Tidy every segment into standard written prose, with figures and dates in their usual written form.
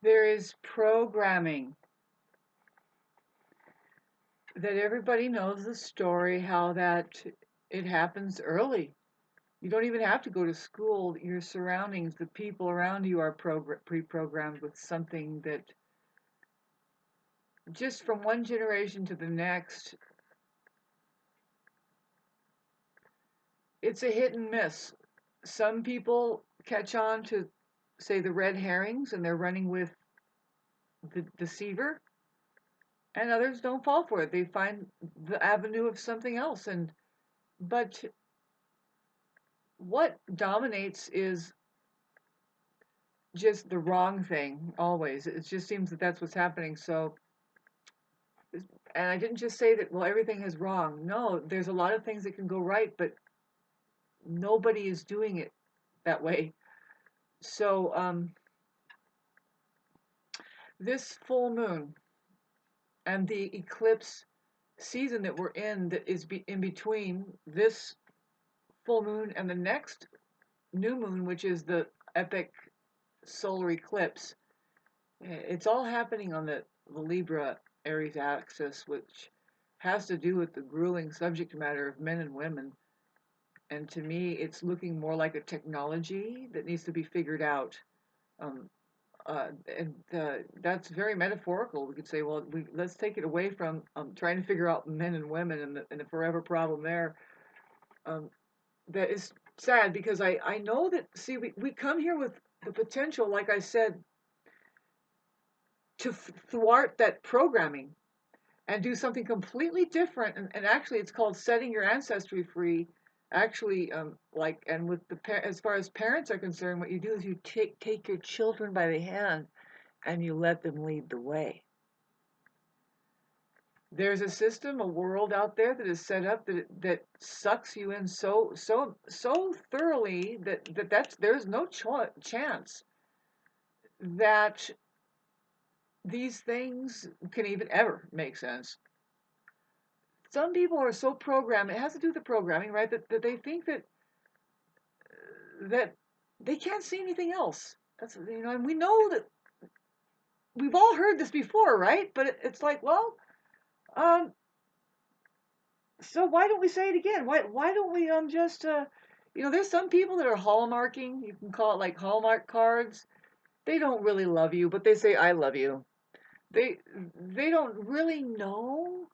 There is programming that everybody knows the story, how that it happens early. You don't even have to go to school. Your surroundings, the people around you are pre-programmed with something that just from one generation to the next, it's a hit and miss. Some people catch on to, say, the red herrings and they're running with the deceiver, and others don't fall for it. They find the avenue of something else. And but what dominates is just the wrong thing always. It just seems that that's what's happening. So, and I didn't just say that, well, everything is wrong. No, there's a lot of things that can go right, but nobody is doing it that way. So, this full moon and the eclipse season that we're in, that is in between this full moon and the next new moon, which is the epic solar eclipse, it's all happening on the Libra Aries axis, which has to do with the grueling subject matter of men and women. And to me, it's looking more like a technology that needs to be figured out. Um, and that's very metaphorical. We could say, well, let's take it away from trying to figure out men and women and the forever problem there. Um, that is sad because I know that, see, we come here with the potential, like I said, to thwart that programming and do something completely different. And actually, it's called setting your ancestry free. Actually, like, and with as far as parents are concerned, what you do is you take your children by the hand and you let them lead the way. There's a system, a world out there that is set up that sucks you in so thoroughly that there's no chance that these things can even ever make sense. Some people are so programmed, it has to do with the programming, right? That they think that they can't see anything else. That's, and we know that we've all heard this before, right? But it's like, well, um, so why don't we say it again? Why don't we just there's some people that are hallmarking. You can call it like Hallmark cards. They don't really love you, but they say I love you. They they don't really know,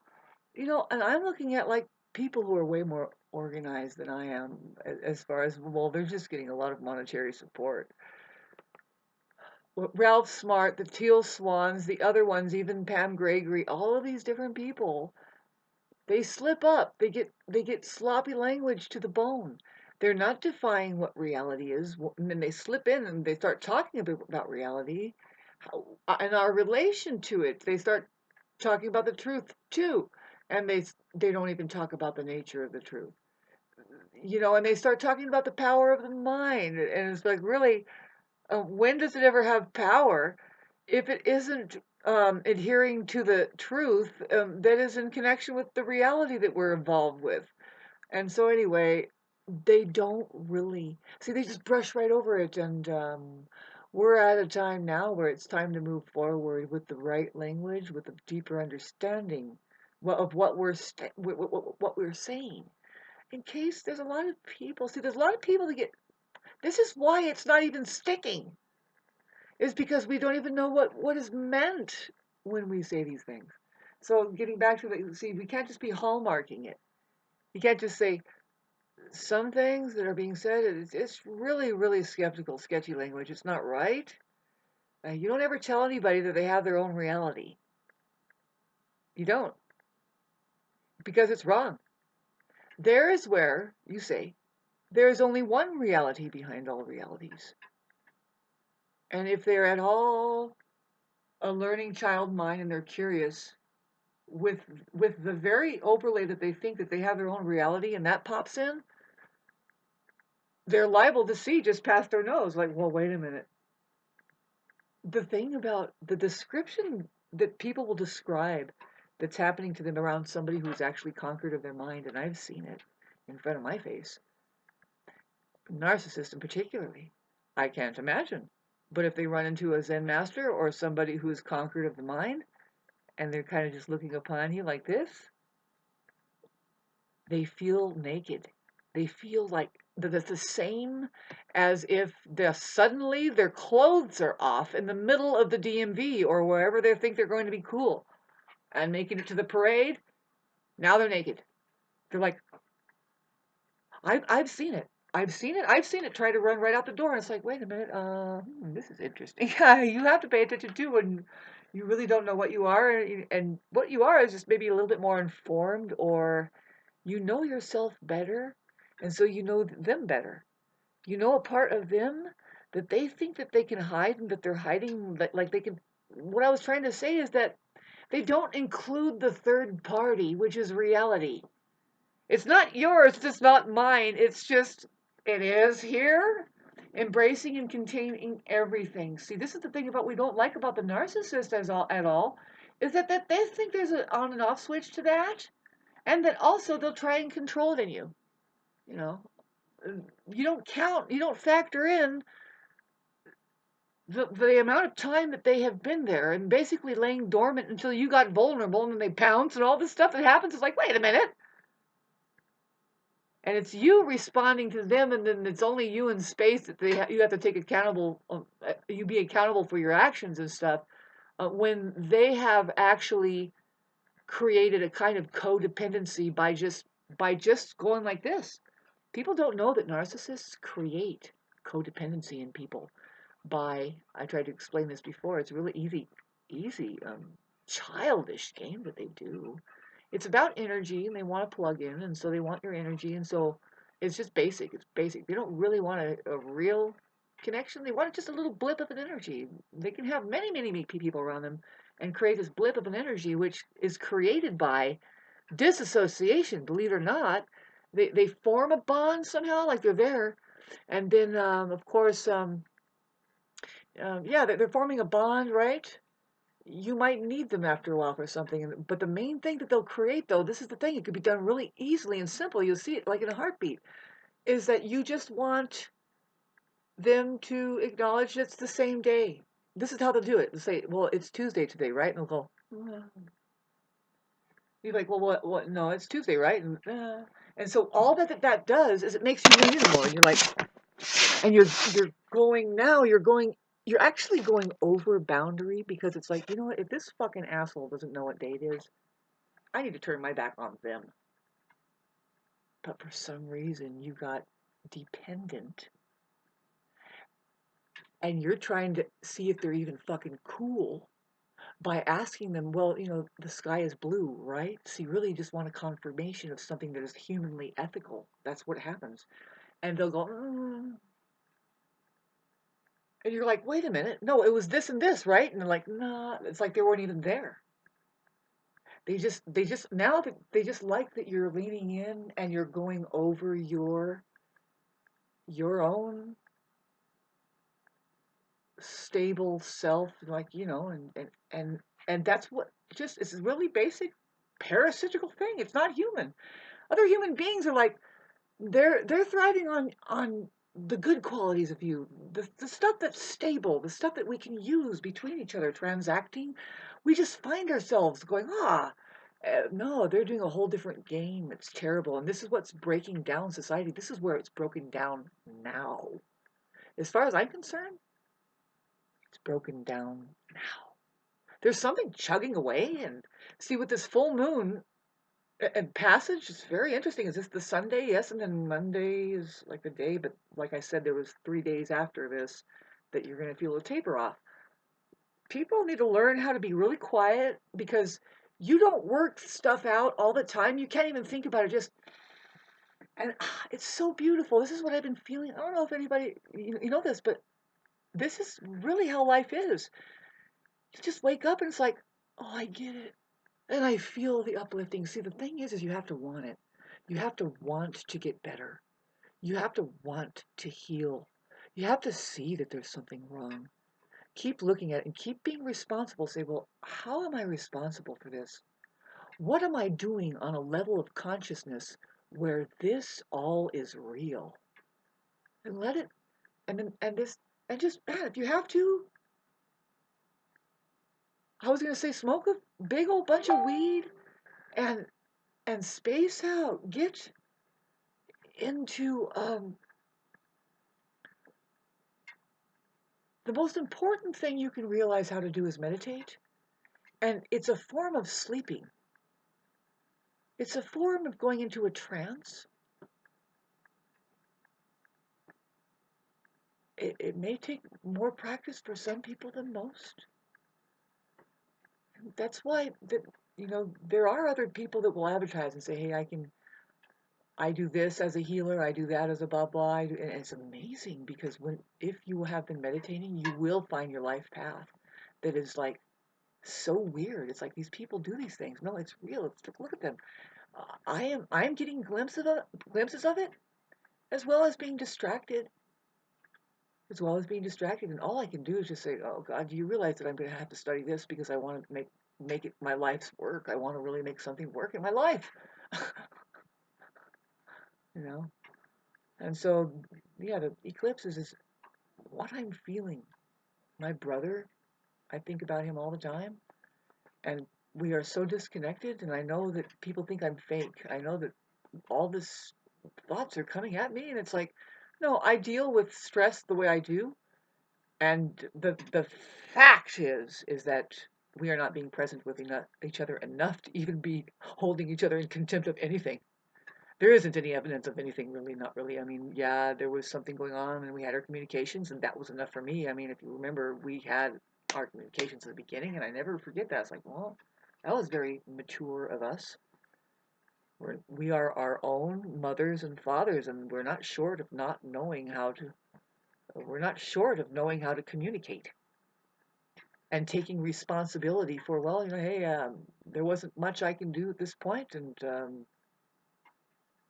and I'm looking at like people who are way more organized than I am as far as, well, they're just getting a lot of monetary support. Ralph Smart, the Teal Swans, the other ones, even Pam Gregory, all of these different people, they slip up. They get sloppy language to the bone. They're not defying what reality is, and then they slip in and they start talking about reality, and our relation to it. They start talking about the truth too, and they don't even talk about the nature of the truth. And they start talking about the power of the mind, and it's like, really, when does it ever have power if it isn't adhering to the truth that is in connection with the reality that we're involved with? And so, anyway, they don't really see, they just brush right over it. And we're at a time now where it's time to move forward with the right language, with a deeper understanding of what we're saying. In case there's a lot of people, see, there's a lot of people that get, this is why it's not even sticking, is because we don't even know what is meant when we say these things. So getting back to see, we can't just be hallmarking it. You can't just say some things that are being said. It's really, really skeptical, sketchy language. It's not right. You don't ever tell anybody that they have their own reality. You don't, because it's wrong. There is where you say there is only one reality behind all realities. And if they're at all a learning child mind and they're curious, with the very overlay that they think that they have their own reality, and that pops in, they're liable to see just past their nose, like, well, wait a minute. The thing about the description that people will describe that's happening to them around somebody who's actually conquered of their mind, and I've seen it in front of my face, narcissist in particularly, I can't imagine. But if they run into a Zen master or somebody who's conquered of the mind, and they're kind of just looking upon you like this, they feel naked. They feel like that's the same as if suddenly their clothes are off in the middle of the DMV or wherever they think they're going to be cool and making it to the parade. Now they're naked. They're like, I've seen it. I've seen it. I've seen it try to run right out the door. And it's like, wait a minute. This is interesting. You have to pay attention too when you really don't know what you are. And what you are is just maybe a little bit more informed, or you know yourself better. And so you know them better. You know a part of them that they think that they can hide and that they're hiding. Like they can. What I was trying to say is that they don't include the third party, which is reality. It's not yours, it's just not mine. It's just, it is here, embracing and containing everything. See, this is the thing about we don't like about the narcissist at all, is that they think there's an on and off switch to that, and that also they'll try and control it in you. You know, you don't count, you don't factor in the amount of time that they have been there and basically laying dormant until you got vulnerable and then they pounce and all this stuff that happens. It's like, wait a minute. And it's you responding to them, and then it's only you in space that you have to take accountable. You be accountable for your actions and stuff. When they have actually created a kind of codependency by just going like this. People don't know that narcissists create codependency in people by. I tried to explain this before. It's a really easy, childish game that they do. It's about energy, and they want to plug in, and so they want your energy, and so it's just basic. It's basic. They don't really want a real connection. They want just a little blip of an energy. They can have many people around them and create this blip of an energy, which is created by disassociation. Believe it or not, they form a bond somehow, like they're there, and then of course, yeah, they're forming a bond, right? You might need them after a while for something. But the main thing that they'll create, though, this is the thing, it could be done really easily and simple. You'll see it like in a heartbeat, is that you just want them to acknowledge it's the same day. This is how they'll do it. They'll say, well, it's Tuesday today, right? And they'll go, you're like, well, what? No, it's Tuesday, right? And so all that does is it makes you lean in more. And you're like, and you're going now. You're actually going over boundary because it's like, you know what? If this fucking asshole doesn't know what day it is, I need to turn my back on them. But for some reason, you got dependent, and you're trying to see if they're even fucking cool by asking them, well, the sky is blue, right? So you really just want a confirmation of something that is humanly ethical. That's what happens. And they'll go, and you're like, wait a minute, no, it was this and this, right? And they're like, nah, it's like they weren't even there. They just now that they just like that you're leaning in and you're going over your own stable self, like, and that's what just it's a really basic parasitical thing. It's not human. Other human beings are like, they're thriving on the good qualities of you, the stuff that's stable, the stuff that we can use between each other transacting. We just find ourselves going, no, they're doing a whole different game. It's terrible, and this is what's breaking down society. This is where it's broken down now. As far as I'm concerned, it's broken down now. There's something chugging away, and see, with this full moon and passage, it's very interesting. Is this the Sunday? Yes, and then Monday is like the day, but like I said, there was 3 days after this that you're going to feel a taper off. People need to learn how to be really quiet because you don't work stuff out all the time. You can't even think about it. And it's so beautiful. This is what I've been feeling. I don't know if anybody you know this, but this is really how life is. You just wake up and it's like, oh, I get it. And I feel the uplifting. See, the thing is you have to want it. You have to want to get better. You have to want to heal. You have to see that there's something wrong. Keep looking at it and keep being responsible. Say, well, how am I responsible for this? What am I doing on a level of consciousness where this all is real? And let it, and this And just, man, if you have to, I was going to say smoke a big old bunch of weed and space out. Get into the most important thing you can realize how to do is meditate. And it's a form of sleeping. It's a form of going into a trance. It may take more practice for some people than most. That's why that there are other people that will advertise and say, "Hey, I do this as a healer, I do that as a blah blah." And it's amazing because if you have been meditating, you will find your life path that is like so weird. It's like these people do these things. No, it's real. Look at them. I'm getting glimpses of it, as well as being distracted, and all I can do is just say, "Oh God, do you realize that I'm going to have to study this because I want to make it my life's work? I want to really make something work in my life." you know. And so, yeah, the eclipses is what I'm feeling. My brother, I think about him all the time, and we are so disconnected. And I know that people think I'm fake. I know that all this thoughts are coming at me, and it's like, no, I deal with stress the way I do. And the fact is that we are not being present with each other enough to even be holding each other in contempt of anything. There isn't any evidence of anything really, not really. I mean, yeah, there was something going on and we had our communications and that was enough for me. I mean, if you remember, we had our communications at the beginning and I never forget that. It's like, well, that was very mature of us. We are our own mothers and fathers and we're not short of knowing how to communicate and taking responsibility for, well, hey, there wasn't much I can do at this point, and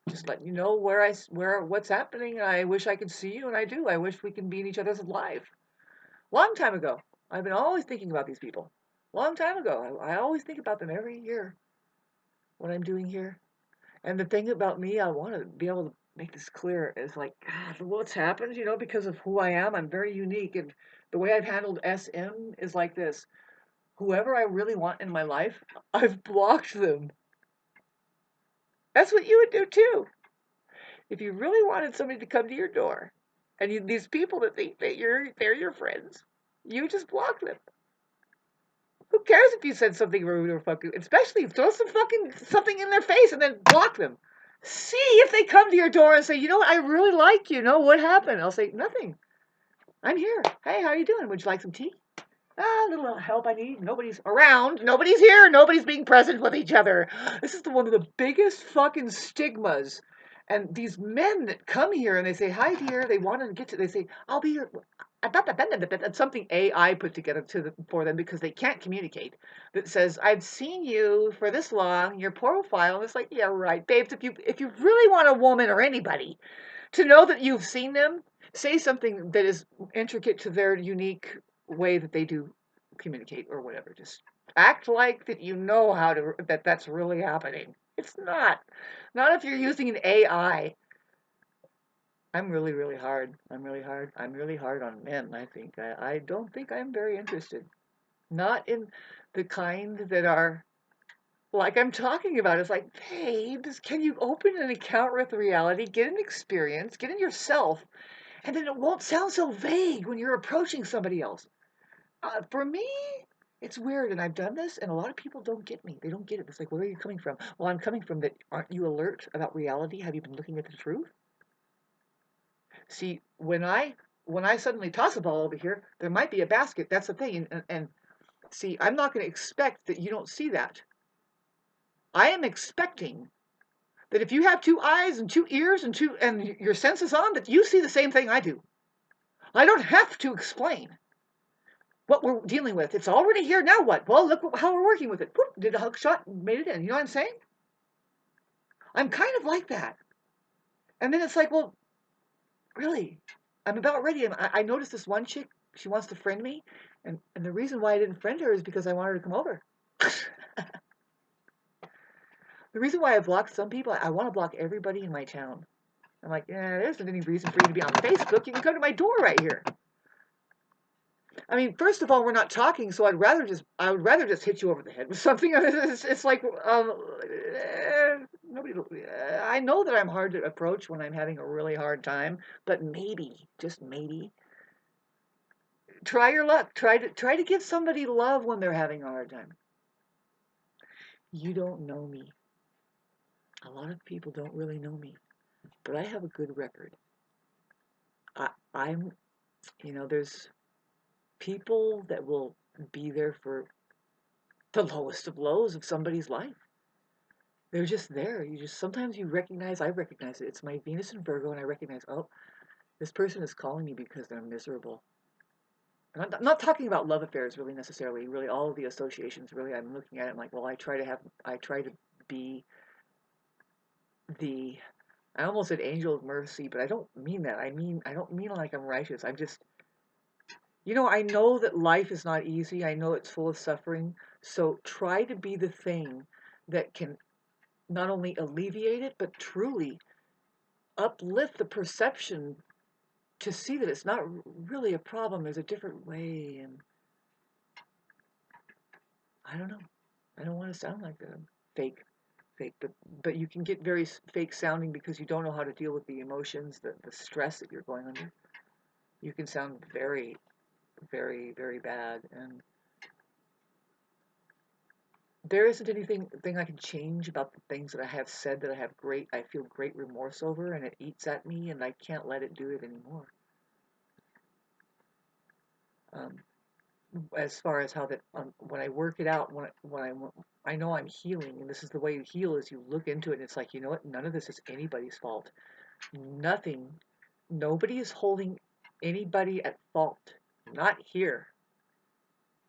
just letting you know what's happening. I wish I could see you, and I do. I wish we can be in each other's life. Long time ago, I've been always thinking about these people. Long time ago, I always think about them every year. What I'm doing here, and the thing about me, I want to be able to make this clear is like, God, what's happened, because of who I am. I'm very unique, and the way I've handled SM is like this. Whoever I really want in my life, I've blocked them. That's what you would do too. If you really wanted somebody to come to your door, and these people that think that they're your friends, you just block them. Who cares if you said something rude or fucking, especially throw some fucking something in their face and then block them. See if they come to your door and say, "You know what, I really like you. Know what happened?" I'll say, "Nothing. I'm here. Hey, how you doing? Would you like some tea?" A little help I need. Nobody's around. Nobody's here. Nobody's being present with each other. This is one of the biggest fucking stigmas. And these men that come here and they say, "Hi, dear," they want to get to, they say, "I'll be your," it's something AI put together for them because they can't communicate. That says, "I've seen you for this long, your profile." And it's like, yeah, right, babes. If you really want a woman or anybody to know that you've seen them, say something that is intricate to their unique way that they do communicate or whatever. Just act like that you know that's really happening. It's not. Not if you're using an AI. I'm really, really hard. I'm really hard. I'm really hard on men, I think. I don't think I'm very interested. Not in the kind that are like I'm talking about. It's like, babes, can you open an account with reality, get an experience, get in yourself, and then it won't sound so vague when you're approaching somebody else. For me, it's weird, and I've done this, and a lot of people don't get me. They don't get it. It's like, where are you coming from? Well, I'm coming from that. Aren't you alert about reality? Have you been looking at the truth? See, when I suddenly toss a ball over here, there might be a basket. That's the thing. And see, I'm not going to expect that you don't see that. I am expecting that if you have two eyes and two ears and your senses on, that you see the same thing I do. I don't have to explain what we're dealing with. It's already here. Now what? Well, look how we're working with it. Boop, did a hook shot, made it in. You know what I'm saying? I'm kind of like that. And then it's like, well, really, I'm about ready. I noticed this one chick. She wants to friend me, and the reason why I didn't friend her is because I want her to come over. The reason why I blocked some people, I want to block everybody in my town. I'm like, yeah, there isn't any reason for you to be on Facebook. You can come to my door right here. I mean, first of all, we're not talking, so I would rather just hit you over the head with something. It's like, nobody. I know that I'm hard to approach when I'm having a really hard time, but maybe, just maybe, try your luck. Try to give somebody love when they're having a hard time. You don't know me. A lot of people don't really know me, but I have a good record. I'm, there's people that will be there for the lowest of lows of somebody's life. They're just there. Sometimes I recognize it. It's my Venus and Virgo, and I recognize, oh, this person is calling me because they're miserable. And I'm not talking about love affairs really necessarily. Really, all of the associations. Really, I'm looking at it like, well, I try to be the. I almost said angel of mercy, but I don't mean that. I don't mean like I'm righteous. I'm just, I know that life is not easy. I know it's full of suffering. So try to be the thing that can not only alleviate it, but truly uplift the perception to see that it's not really a problem. There's a different way, and I don't know. I don't want to sound like that. I'm fake, but you can get very fake sounding because you don't know how to deal with the emotions, the stress that you're going under. You can sound very, very, very bad, and there isn't anything I can change about the things that I have said that I feel great remorse over, and it eats at me, and I can't let it do it anymore. Um, as far as how that when I work it out, I know I'm healing, and this is the way you heal is you look into it, and it's like, you know what? None of this is anybody's fault. Nothing. Nobody is holding anybody at fault. Not here.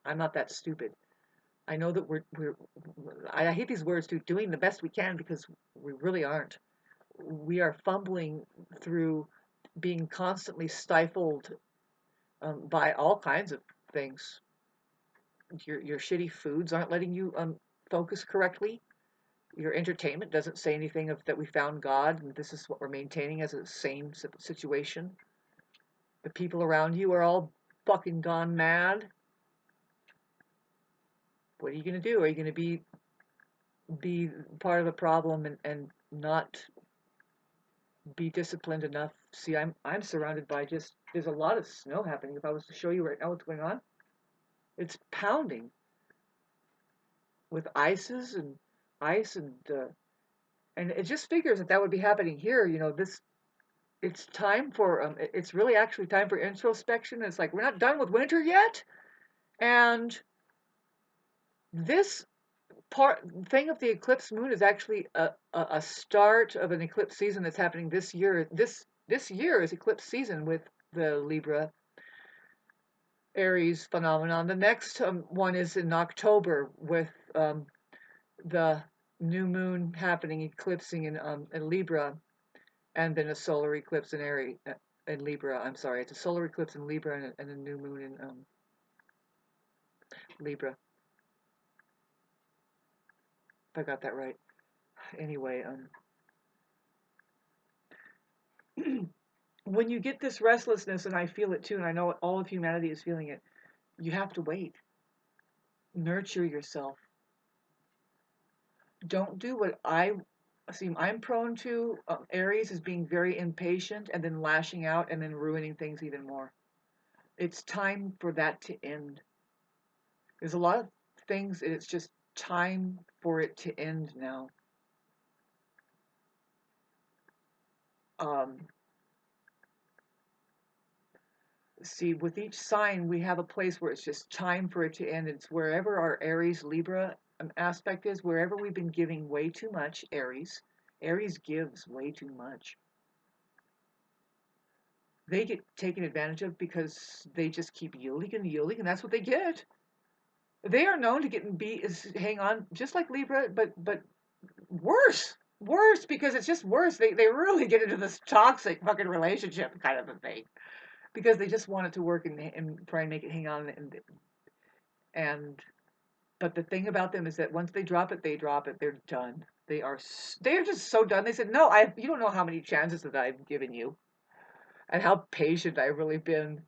I'm not that stupid. I know that I hate these words too, doing the best we can because we really aren't. We are fumbling through being constantly stifled by all kinds of things. Your shitty foods aren't letting you focus correctly. Your entertainment doesn't say anything of that we found God and this is what we're maintaining as a sane situation. The people around you are all fucking gone mad. What are you gonna do? Are you gonna be part of the problem and not be disciplined enough? See, I'm surrounded by just there's a lot of snow happening. If I was to show you right now what's going on, it's pounding with ice and it just figures that would be happening here. It's time for it's really actually time for introspection. It's like we're not done with winter yet, and this part thing of the eclipse moon is actually a start of an eclipse season that's happening this year. This year is eclipse season with the Libra Aries phenomenon. The next one is in October with the new moon happening, eclipsing in Libra, and then a solar eclipse in Aries in Libra. I'm sorry, it's a solar eclipse in Libra and a new moon in Libra. If I got that right. Anyway, when you get this restlessness, and I feel it too, and I know all of humanity is feeling it, you have to wait. Nurture yourself. Don't do what I see. I'm prone to Aries is being very impatient and then lashing out and then ruining things even more. It's time for that to end. There's a lot of things, and it's just time for it to end now. Um, See, with each sign, we have a place where it's just time for it to end. It's wherever our Aries Libra aspect is, wherever we've been giving way too much, Aries gives way too much. They get taken advantage of because they just keep yielding and yielding, and that's what they get. They are known to get and hang on just like Libra, but worse because it's just worse. They really get into this toxic fucking relationship kind of a thing because they just want it to work and try and make it hang on and but the thing about them is that once they drop it, they're done. They're just so done. They said, "No, you don't know how many chances that I've given you and how patient I've really been."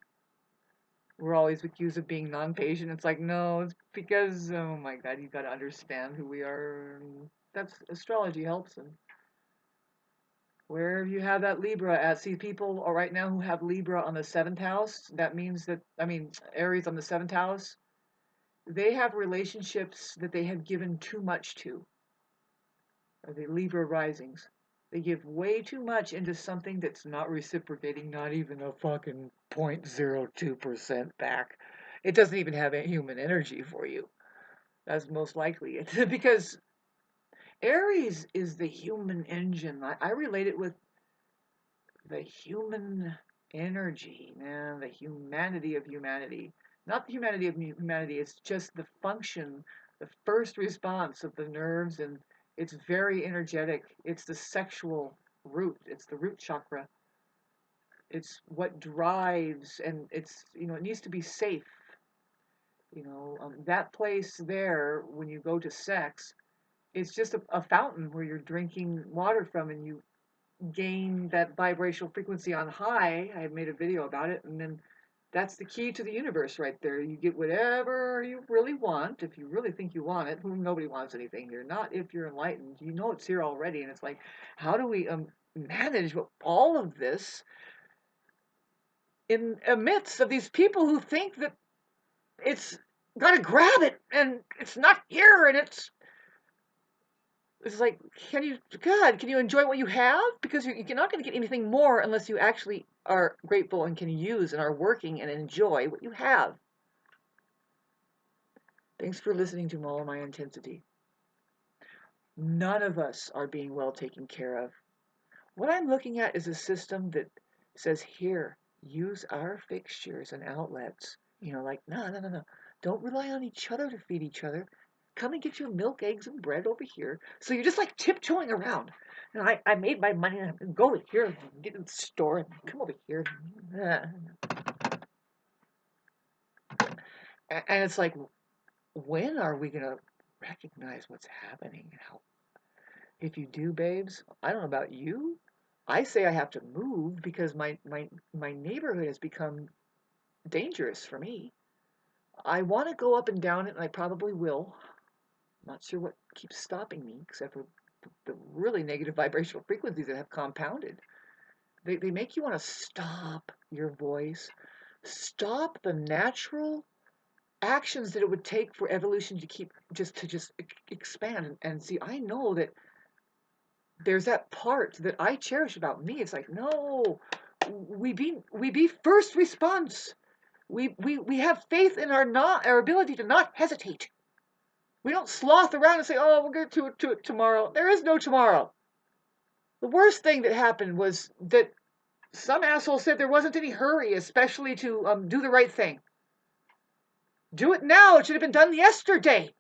We're always accused of being non-patient. It's like, no, it's because, oh my God, you got to understand who we are. That's astrology helps. And where you have that Libra at, see people right now who have Libra on the seventh house. That means that, I mean, Aries on the seventh house, they have relationships that they have given too much to, or the Libra risings. They give way too much into something that's not reciprocating, not even a fucking 0.02% back. It doesn't even have a human energy for you. That's most likely it. Because Aries is the human engine. I relate it with the human energy, man, the humanity of humanity. Not the humanity of humanity, it's just the function, the first response of the nerves, and it's very energetic. It's the sexual root, it's the root chakra. It's what drives, and it's, it needs to be safe. That place there, when you go to sex, it's just a fountain where you're drinking water from, and you gain that vibrational frequency on high. I made a video about it, and then that's the key to the universe right there. You get whatever you really want, if you really think you want it. Nobody wants anything here, not if you're enlightened. You know it's here already, and it's like, how do we manage all of this in amidst of these people who think that it's got to grab it, and it's not here, and it's like, can you enjoy what you have? Because you're not going to get anything more unless you actually are grateful and can use and are working and enjoy what you have. Thanks for listening to all of my intensity. None of us are being well taken care of. What I'm looking at is a system that says, here, use our fixtures and outlets. Like, no. Don't rely on each other to feed each other. Come and get your milk, eggs, and bread over here. So you're just like tiptoeing around. I made my money. I'm going to go over here and get in the store and come over here. And it's like, when are we going to recognize what's happening? If you do, babes, I don't know about you. I say I have to move because my neighborhood has become dangerous for me. I want to go up and down it, and I probably will. Not sure what keeps stopping me, except for the really negative vibrational frequencies that have compounded. They make you want to stop your voice, stop the natural actions that it would take for evolution to just expand. And see, I know that there's that part that I cherish about me. It's like, no, we be first response. We have faith in our ability to not hesitate. We don't sloth around and say, oh, we'll get to it tomorrow. There is no tomorrow. The worst thing that happened was that some asshole said there wasn't any hurry, especially to do the right thing. Do it now. It should have been done yesterday.